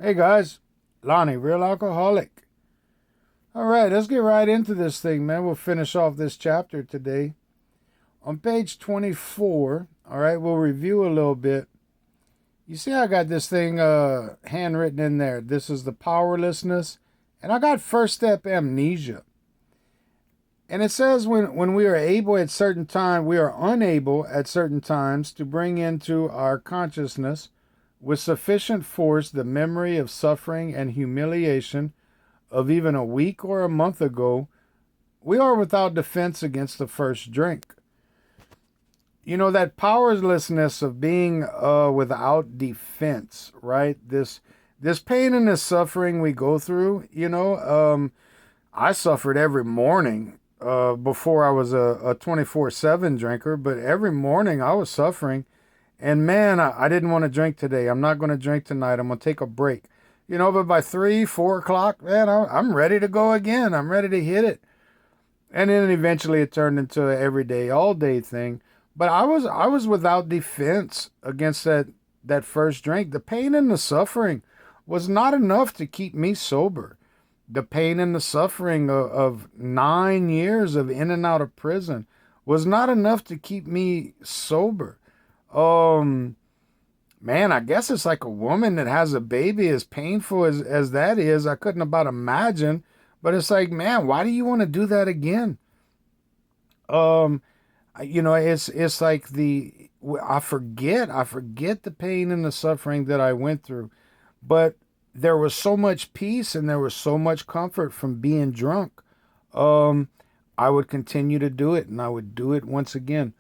Hey guys, Lonnie, real alcoholic. All right, let's get right into this thing, man. We'll finish off this chapter today. On page 24, all right, we'll review a little bit. You see, I got this thing handwritten in there. This is the powerlessness, and I got first step amnesia. And it says when we are able at certain times, we are unable at certain times to bring into our consciousness with sufficient force the memory of suffering and humiliation of even a week or a month ago, we are without defense against the first drink. You know, that powerlessness of being without defense, right? This pain and this suffering we go through, I suffered every morning before I was a 24/7 drinker, but every morning I was suffering. And man, I didn't want to drink today. I'm not going to drink tonight. I'm going to take a break. But by 3, 4 o'clock, man, I'm ready to go again. I'm ready to hit it. And then eventually it turned into an everyday, all day thing. But I was without defense against that first drink. The pain and the suffering was not enough to keep me sober. The pain and the suffering of 9 years of in and out of prison was not enough to keep me sober. Um, Man, I guess it's like a woman that has a baby, as painful as that is. I couldn't about imagine. But it's like, man, why do you want to do that again? Um, it's like I forget the pain and the suffering that I went through. But there was so much peace and there was so much comfort from being drunk. Um, I would continue to do it and I would do it once again.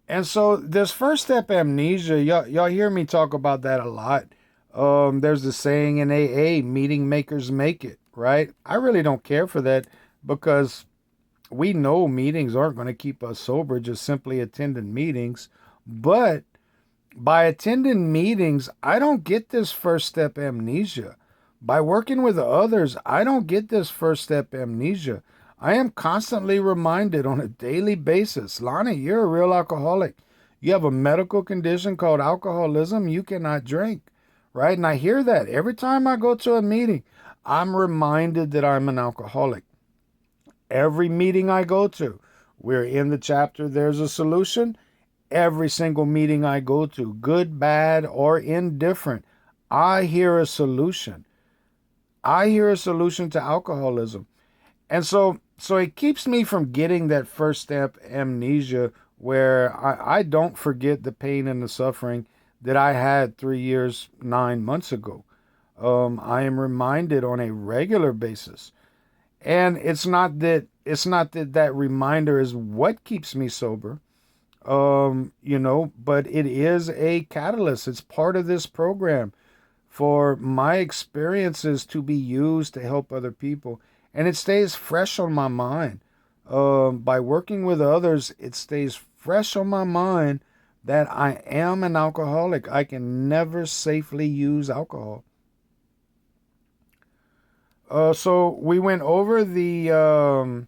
And so this first step amnesia, y'all hear me talk about that a lot. There's the saying in AA, meeting makers make it, right? I really don't care for that because we know meetings aren't going to keep us sober, just simply attending meetings. But by attending meetings, I don't get this first step amnesia. By working with others, I don't get this first step amnesia. I am constantly reminded on a daily basis, Lonnie, you're a real alcoholic. You have a medical condition called alcoholism. You cannot drink, right? And I hear that every time I go to a meeting. I'm reminded that I'm an alcoholic. Every meeting I go to, we're in the chapter, there's a solution. Every single meeting I go to, good, bad, or indifferent, I hear a solution. I hear a solution to alcoholism. And so it keeps me from getting that first step amnesia where I don't forget the pain and the suffering that I had 3 years, 9 months ago. I am reminded on a regular basis. And it's not that that reminder is what keeps me sober. But it is a catalyst. It's part of this program for my experiences to be used to help other people. And it stays fresh on my mind. By working with others, it stays fresh on my mind that I am an alcoholic. I can never safely use alcohol. So we went over the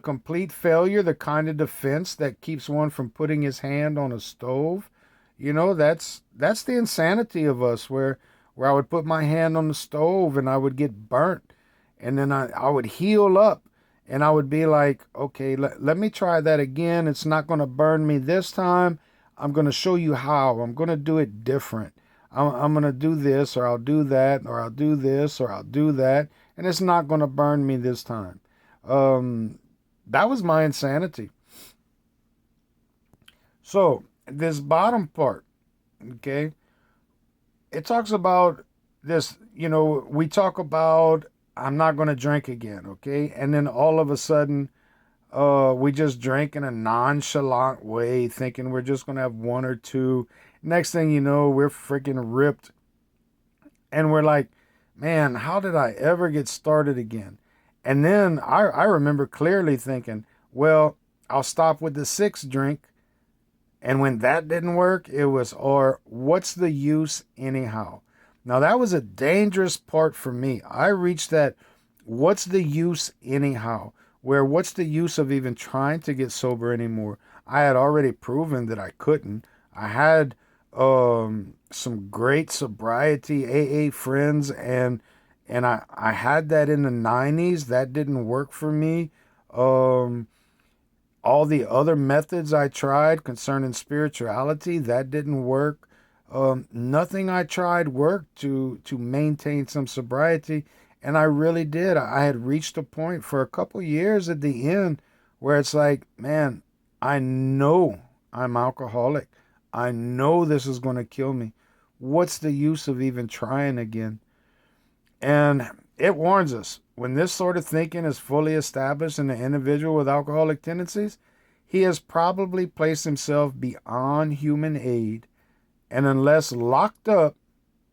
complete failure, the kind of defense that keeps one from putting his hand on a stove. That's the insanity of us where I would put my hand on the stove and I would get burnt and then I would heal up and I would be like, okay, let me try that again. It's not going to burn me this time. I'm going to show you how. I'm going to do it different. I'm going to do this or I'll do that or I'll do this or I'll do that. And it's not going to burn me this time. Um, that was my insanity. So, this bottom part, okay, it talks about this, we talk about I'm not going to drink again, okay? And then all of a sudden, we just drink in a nonchalant way, thinking we're just going to have one or two. Next thing you know, we're freaking ripped. And we're like, man, how did I ever get started again? And then I remember clearly thinking, well, I'll stop with the sixth drink. And when that didn't work, it was, or what's the use anyhow? Now, that was a dangerous part for me. I reached that, what's the use anyhow? Where what's the use of even trying to get sober anymore? I had already proven that I couldn't. I had some great sobriety AA friends, and I had that in the 90s. That didn't work for me. Um, all the other methods I tried concerning spirituality, that didn't work. Nothing I tried worked to maintain some sobriety, and I really did. I had reached a point for a couple years at the end where it's like, man, I know I'm alcoholic. I know this is going to kill me. What's the use of even trying again? And it warns us, when this sort of thinking is fully established in the individual with alcoholic tendencies, he has probably placed himself beyond human aid, and unless locked up,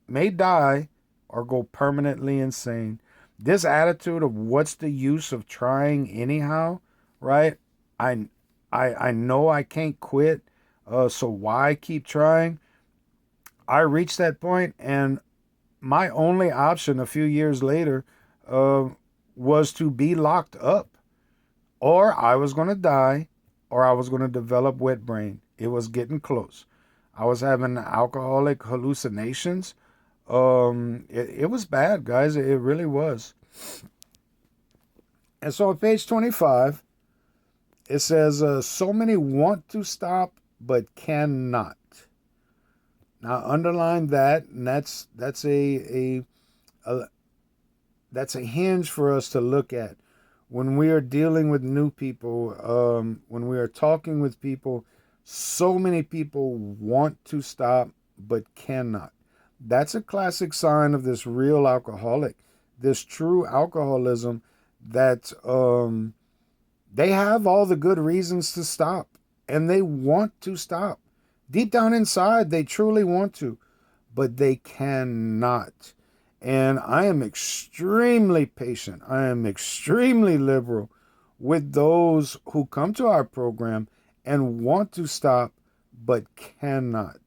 may die or go permanently insane. This attitude of what's the use of trying anyhow, right? I I know I can't quit, so why keep trying? I reached that point, and my only option a few years later uh, was to be locked up, or I was going to die, or I was going to develop wet brain. It was getting close. I was having alcoholic hallucinations. It was bad, guys. It really was. And so on page 25, it says, so many want to stop but cannot. Now underline that, and that's a that's a hinge for us to look at when we are dealing with new people. When we are talking with people, so many people want to stop but cannot. That's a classic sign of this real alcoholic, this true alcoholism that they have all the good reasons to stop, and they want to stop. Deep down inside, they truly want to, but they cannot. And I am extremely patient. I am extremely liberal with those who come to our program and want to stop, but cannot.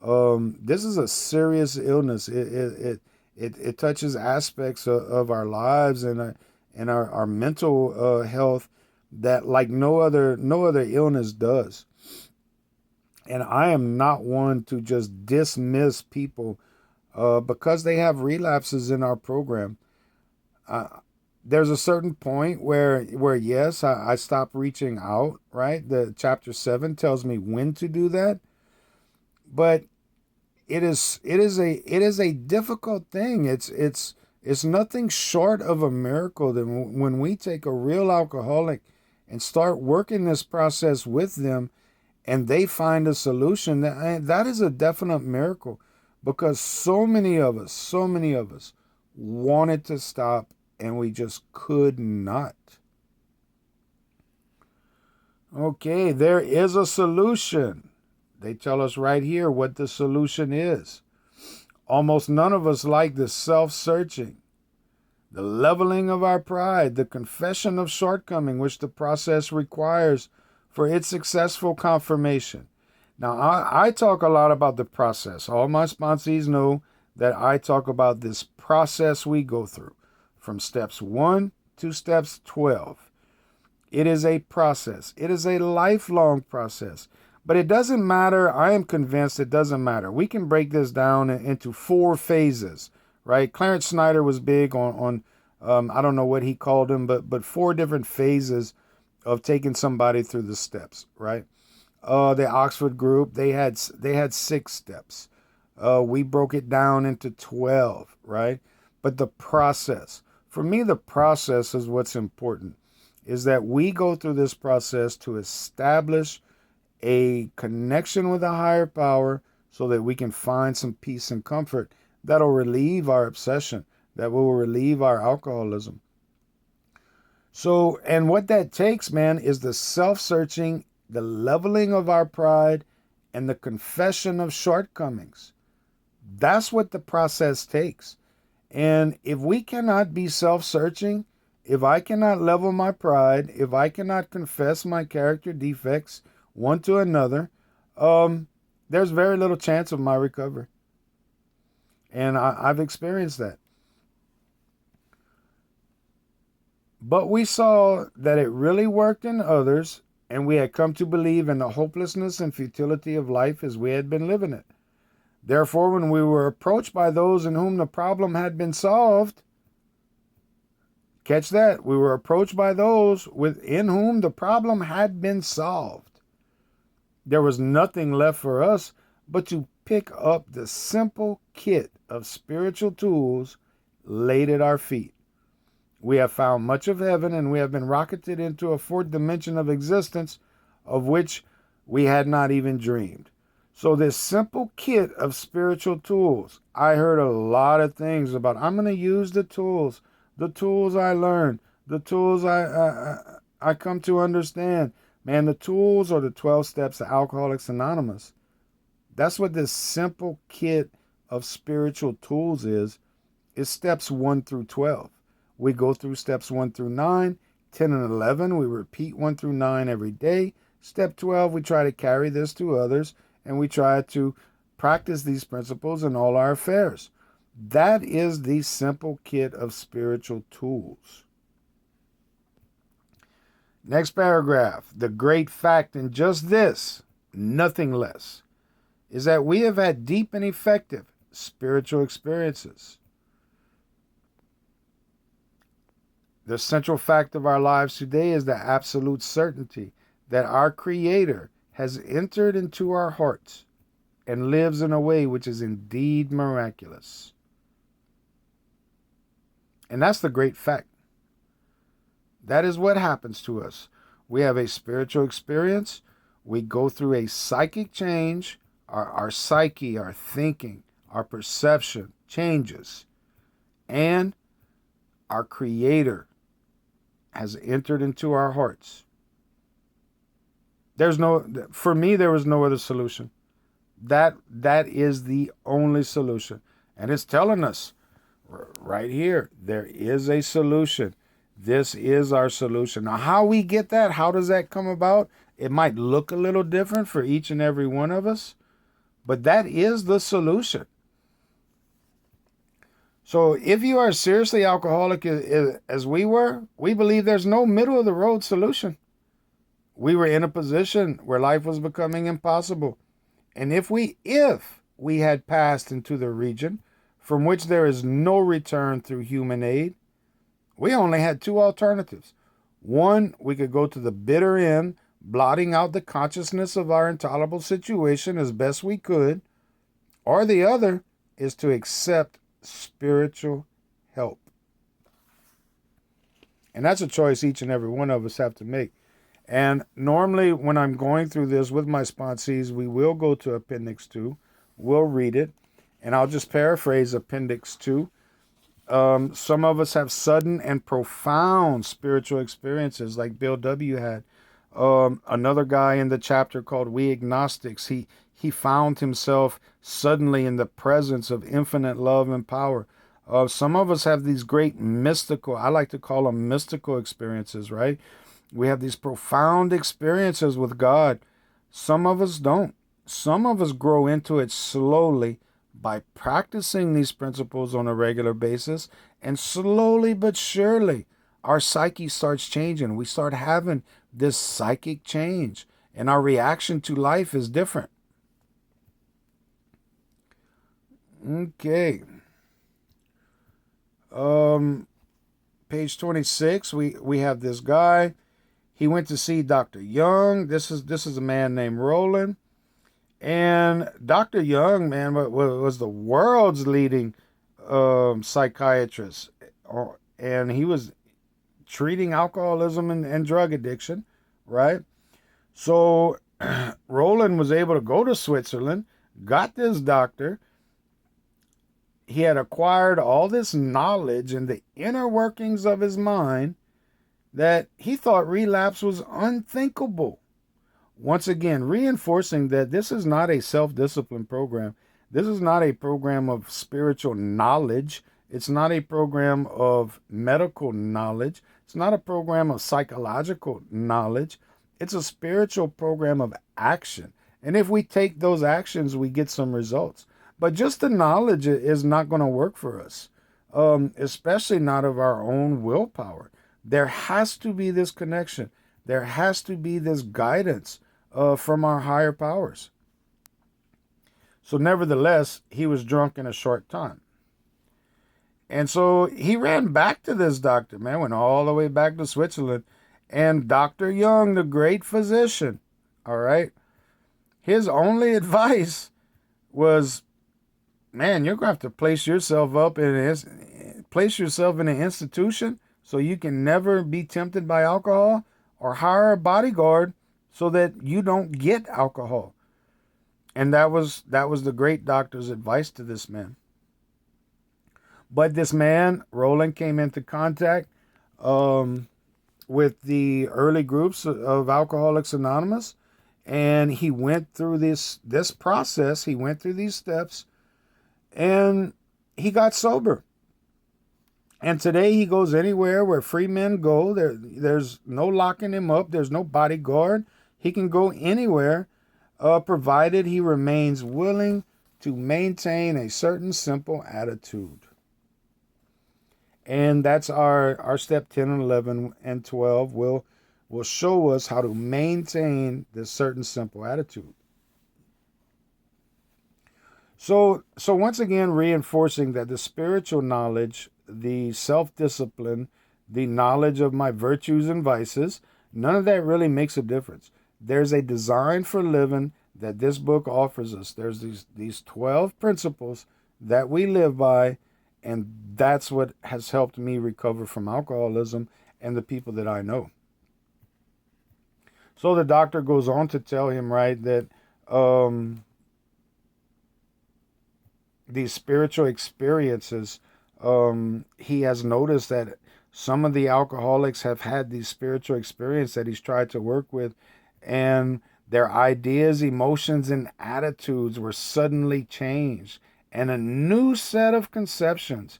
This is a serious illness. It touches aspects of our lives and our mental health that like no other illness does. And I am not one to just dismiss people because they have relapses in our program. There's a certain point where yes, I stop reaching out, right? The chapter 7 tells me when to do that. But it is a difficult thing. It's nothing short of a miracle that when we take a real alcoholic and start working this process with them, and they find a solution, that is a definite miracle, because so many of us wanted to stop and we just could not. Okay, there is a solution. They tell us right here what the solution is. Almost none of us like the self-searching, the leveling of our pride, the confession of shortcoming, which the process requires for its successful confirmation. Now, I talk a lot about the process. All my sponsees know that I talk about this process we go through from steps 1 to steps 12. It is a process. It is a lifelong process. But it doesn't matter. I am convinced it doesn't matter. We can break this down into 4 phases, right? Clarence Snyder was big on I don't know what he called them, but 4 different phases of taking somebody through the steps, right? The Oxford group, they had 6 steps. We broke it down into 12, right? But the process, for me, the process is what's important, is that we go through this process to establish a connection with a higher power so that we can find some peace and comfort that'll relieve our obsession, that will relieve our alcoholism. So, and what that takes, man, is the self-searching, the leveling of our pride, and the confession of shortcomings. That's what the process takes. And if we cannot be self-searching, if I cannot level my pride, if I cannot confess my character defects one to another, there's very little chance of my recovery. And I've experienced that. But we saw that it really worked in others, and we had come to believe in the hopelessness and futility of life as we had been living it. Therefore, when we were approached by those in whom the problem had been solved, catch that, we were approached by those within whom the problem had been solved. There was nothing left for us but to pick up the simple kit of spiritual tools laid at our feet. We have found much of heaven, and we have been rocketed into a fourth dimension of existence of which we had not even dreamed. So this simple kit of spiritual tools, I heard a lot of things about, I'm going to use the tools I learned, the tools I come to understand. Man, the tools are the 12 steps of Alcoholics Anonymous. That's what this simple kit of spiritual tools is steps 1 through 12. We go through steps 1 through 9, 10 and 11. We repeat 1 through 9 every day. Step 12, we try to carry this to others, and we try to practice these principles in all our affairs. That is the simple kit of spiritual tools. Next paragraph. The great fact in just this, nothing less, is that we have had deep and effective spiritual experiences. The central fact of our lives today is the absolute certainty that our Creator has entered into our hearts and lives in a way which is indeed miraculous. And that's the great fact. That is what happens to us. We have a spiritual experience. We go through a psychic change. Our psyche, our thinking, our perception changes. And our Creator has entered into our hearts. For me, there was no other solution. That is the only solution. And it's telling us right here, there is a solution. This is our solution. Now, how we get that, how does that come about? It might look a little different for each and every one of us, but that is the solution. So if you are seriously alcoholic as we were, we believe there's no middle of the road solution. We were in a position where life was becoming impossible. And if we had passed into the region from which there is no return through human aid, we only had two alternatives. One, we could go to the bitter end, blotting out the consciousness of our intolerable situation as best we could, or the other is to accept spiritual help. And that's a choice each and every one of us have to make. And normally when I'm going through this with my sponsees, we will go to Appendix 2. We'll read it. And I'll just paraphrase Appendix 2. Some of us have sudden and profound spiritual experiences like Bill W. had. Another guy in the chapter called We Agnostics, he found himself suddenly in the presence of infinite love and power. Some of us have these great mystical, I like to call them mystical experiences, right? We have these profound experiences with God. Some of us don't. Some of us grow into it slowly by practicing these principles on a regular basis, and slowly but surely our psyche starts changing. We start having this psychic change, and our reaction to life is different. Okay. Page 26, we have this guy. He went to see Dr. Young. This is a man named Roland. And Dr. Young, man, was the world's leading psychiatrist. And he was treating alcoholism and drug addiction, right? So Roland was able to go to Switzerland, got this doctor. He had acquired all this knowledge in the inner workings of his mind that he thought relapse was unthinkable. Once again, reinforcing that this is not a self-discipline program. This is not a program of spiritual knowledge. It's not a program of medical knowledge. It's not a program of psychological knowledge. It's a spiritual program of action. And if we take those actions, we get some results. But just the knowledge is not going to work for us, especially not of our own willpower. There has to be this connection. There has to be this guidance from our higher powers. So nevertheless, he was drunk in a short time. And so he ran back to this doctor, man, went all the way back to Switzerland. And Dr. Young, the great physician, all right, his only advice was, man, you're going to have to place yourself in an institution so you can never be tempted by alcohol, or hire a bodyguard so that you don't get alcohol. And that was the great doctor's advice to this man. But this man, Roland, came into contact with the early groups of Alcoholics Anonymous, and he went through this process. He went through these steps, and he got sober. And today he goes anywhere where free men go. There's no locking him up. There's no bodyguard. He can go anywhere, provided he remains willing to maintain a certain simple attitude. And that's our step 10 and 11 and 12 will show us how to maintain this certain simple attitude. So once again, reinforcing that the spiritual knowledge, the self-discipline, the knowledge of my virtues and vices, none of that really makes a difference. There's a design for living that this book offers us. There's these 12 principles that we live by, and that's what has helped me recover from alcoholism and the people that I know. So the doctor goes on to tell him, right, that these spiritual experiences, he has noticed that some of the alcoholics have had these spiritual experiences that he's tried to work with, and their ideas, emotions, and attitudes were suddenly changed, and a new set of conceptions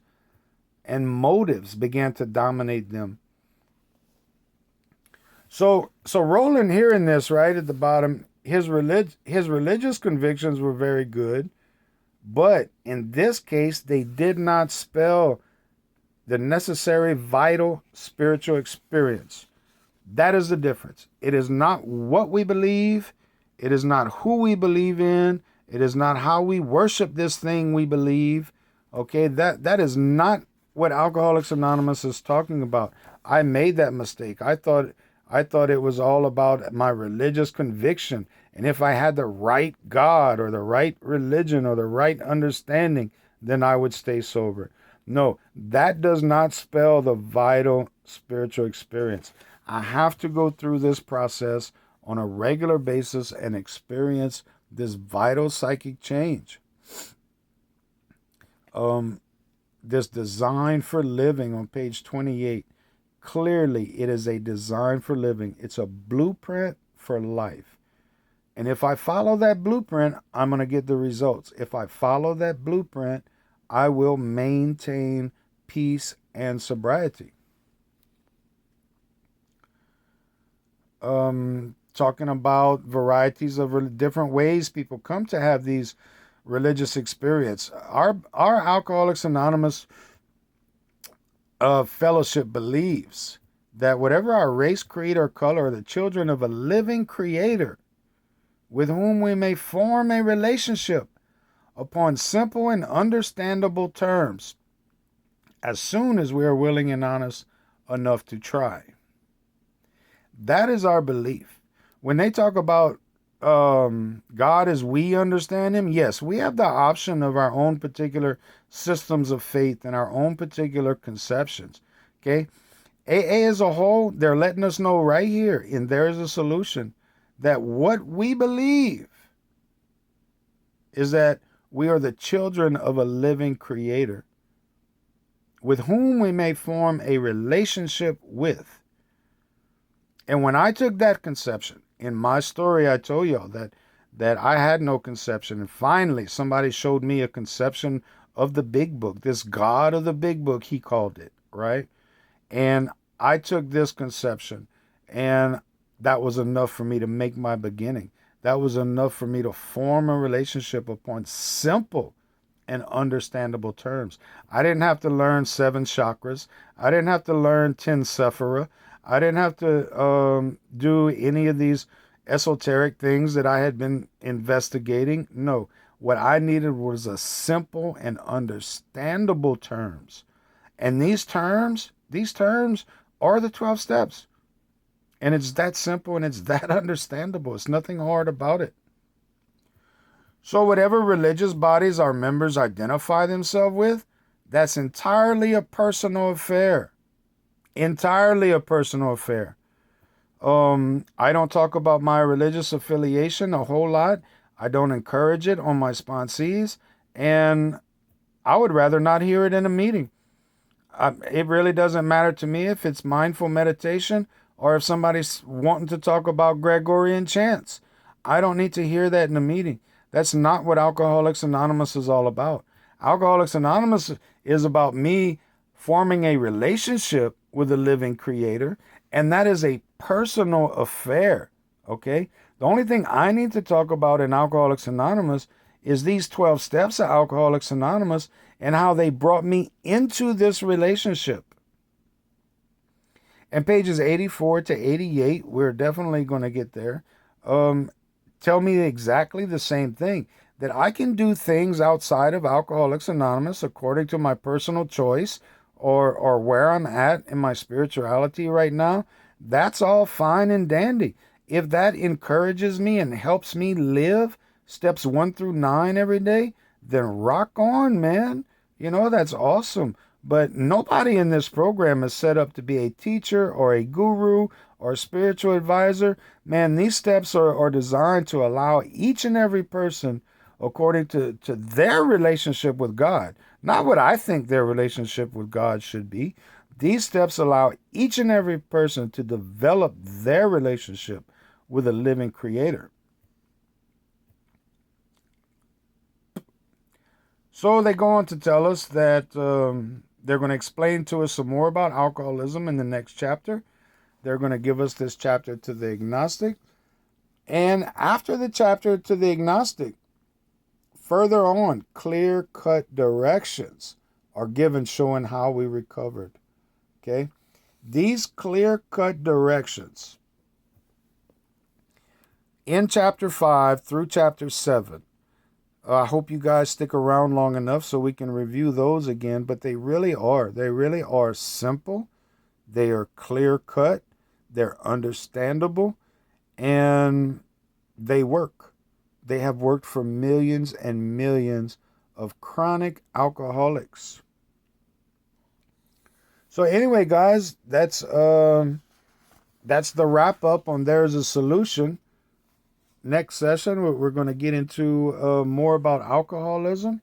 and motives began to dominate them. So Roland, hearing this right at the bottom, his religious convictions were very good, but in this case, they did not spell the necessary vital spiritual experience. That is the difference. It is not what we believe. It is not who we believe in. It is not how we worship this thing we believe. Okay, that is not what Alcoholics Anonymous is talking about. I made that mistake. I thought it was all about my religious conviction. And if I had the right God or the right religion or the right understanding, then I would stay sober. No, that does not spell the vital spiritual experience. I have to go through this process on a regular basis and experience this vital psychic change. This design for living on page 28. Clearly, it is a design for living. It's a blueprint for life. And if I follow that blueprint, I'm going to get the results. If I follow that blueprint, I will maintain peace and sobriety. Talking about varieties of different ways people come to have these religious experience. Our Alcoholics Anonymous fellowship believes that whatever our race, creed, or color are the children of a living creator with whom we may form a relationship upon simple and understandable terms as soon as we are willing and honest enough to try. That is our belief. When they talk about God as we understand him, yes, we have the option of our own particular systems of faith and our own particular conceptions. Okay? AA as a whole, they're letting us know right here, and there is a solution, that what we believe is that we are the children of a living creator with whom we may form a relationship with. And when I took that conception, in my story, I told y'all that I had no conception. And finally, somebody showed me a conception of the big book, this God of the big book, he called it, right? And I took this conception, and that was enough for me to make my beginning. That was enough for me to form a relationship upon simple and understandable terms. I didn't have to learn 7 chakras. I didn't have to learn 10 sephira. I didn't have to do any of these esoteric things that I had been investigating. No, What I needed was a simple and understandable terms. And these terms are the 12 steps. And it's that simple and it's that understandable. It's nothing hard about it. So whatever religious bodies our members identify themselves with, that's entirely a personal affair. Entirely a personal affair. I don't talk about my religious affiliation a whole lot. I don't encourage it on my sponsees. And I would rather not hear it in a meeting. It really doesn't matter to me if it's mindful meditation or if somebody's wanting to talk about Gregorian chants. I don't need to hear that in a meeting. That's not what Alcoholics Anonymous is all about. Alcoholics Anonymous is about me forming a relationship with the living creator, and that is a personal affair, okay? The only thing I need to talk about in Alcoholics Anonymous is these 12 steps of Alcoholics Anonymous and how they brought me into this relationship. And pages 84 to 88, we're definitely going to get there, tell me exactly the same thing, that I can do things outside of Alcoholics Anonymous according to my personal choice or where I'm at in my spirituality right now. That's all fine and dandy. If that encourages me and helps me live steps 1 through 9 every day, then rock on, man. That's awesome. But nobody in this program is set up to be a teacher or a guru or a spiritual advisor. Man, these steps are designed to allow each and every person, according to their relationship with God, not what I think their relationship with God should be. These steps allow each and every person to develop their relationship with a living creator. So they go on to tell us that they're going to explain to us some more about alcoholism in the next chapter. They're going to give us this chapter to the agnostic. And after the chapter to the agnostic, further on, clear-cut directions are given showing how we recovered. Okay? These clear-cut directions in chapter 5 through chapter 7, I hope you guys stick around long enough so we can review those again, but they really are simple. They are clear-cut. They're understandable. And they work. They have worked for millions and millions of chronic alcoholics. So anyway, guys, that's the wrap up on There's a Solution. Next session, we're going to get into more about alcoholism.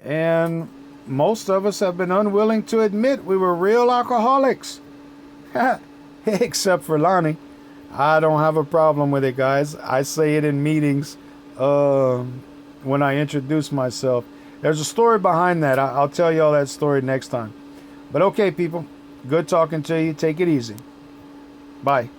And most of us have been unwilling to admit we were real alcoholics. Except for Lonnie. I don't have a problem with it, guys. I say it in meetings when I introduce myself. There's a story behind that. I'll tell you all that story next time. But okay, people. Good talking to you. Take it easy. Bye.